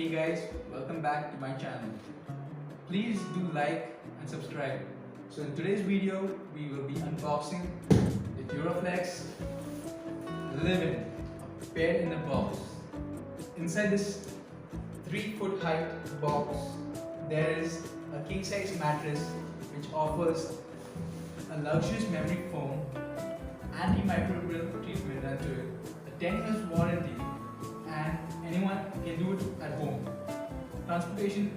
Hey guys, welcome back to my channel. Please do like and subscribe. So in today's video, we will be unboxing the Duroflex Living, a bed in a box. Inside this 3-foot height box, there is a king size mattress which offers a luxurious memory foam, antimicrobial treatment into it, a 10 years warranty, and anyone can do it at home. Transportation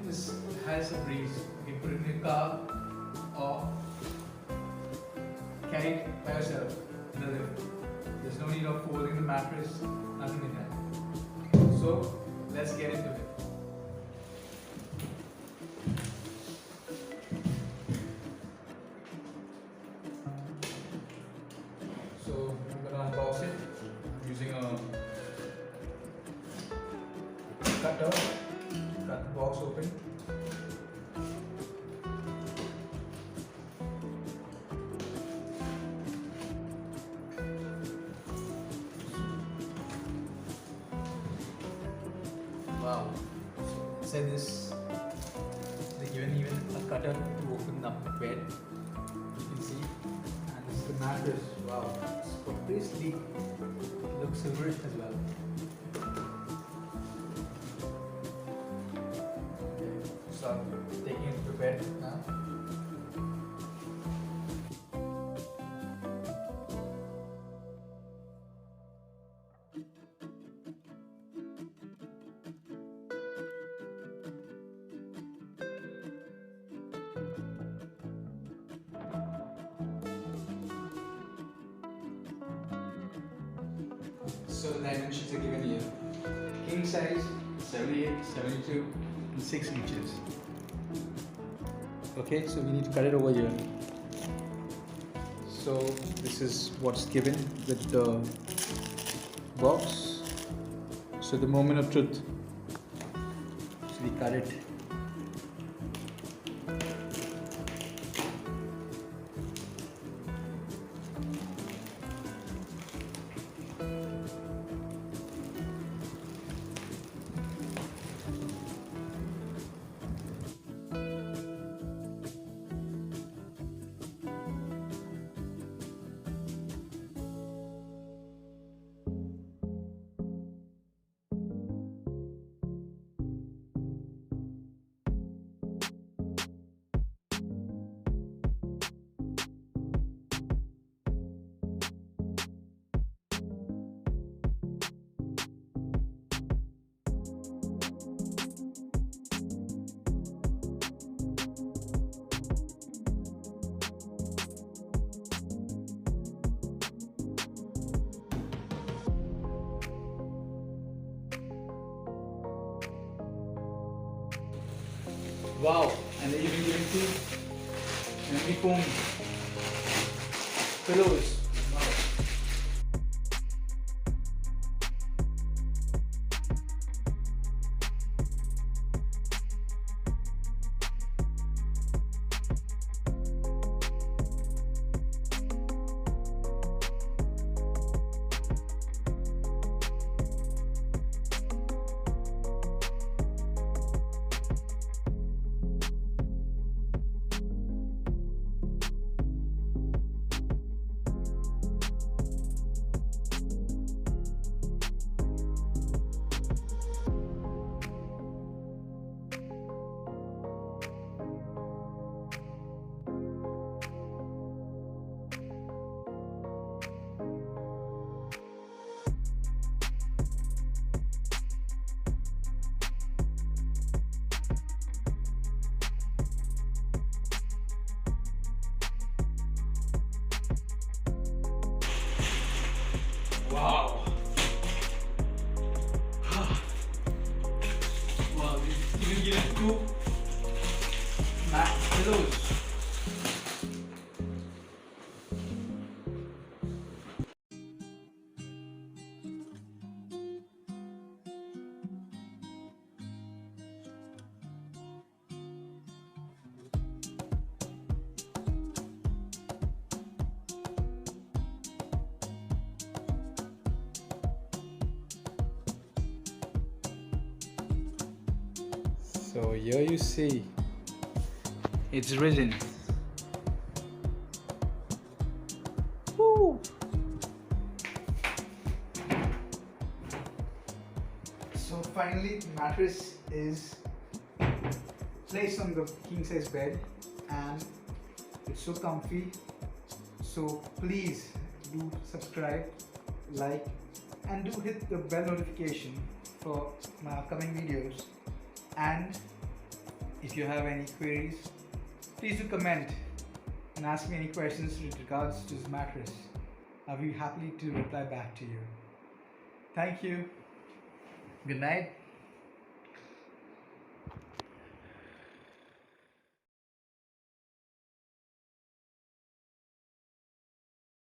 has a breeze. You can put it in your car or carry it by yourself in the lift. There's no need of folding the mattress, nothing like that. So let's get into it. So I'm gonna unbox it using a cutter. Cut the box open. Wow. So inside this, they given even a cutter to open up the bed. You can see. And this is the mattress. Wow. It's pretty sleek. It looks silverish as well. So I'm taking it to bed now. So the dimensions are given here. King size 78, 72 and 6 inches. Okay, so we need to cut it over here. So this is what's given with the box. So the moment of truth. So we cut it. Wow, and they even given two memory foam pillows. Wow. Wow. Wow, they even given two mat pillows. So here you see it's risen. Woo! So finally the mattress is placed on the king size bed and it's so comfy. So please do subscribe, like, and do hit the bell notification for my upcoming videos. And if you have any queries, please do comment and ask me any questions with regards to this mattress. I'll be happy to reply back to you. Thank you. Good night.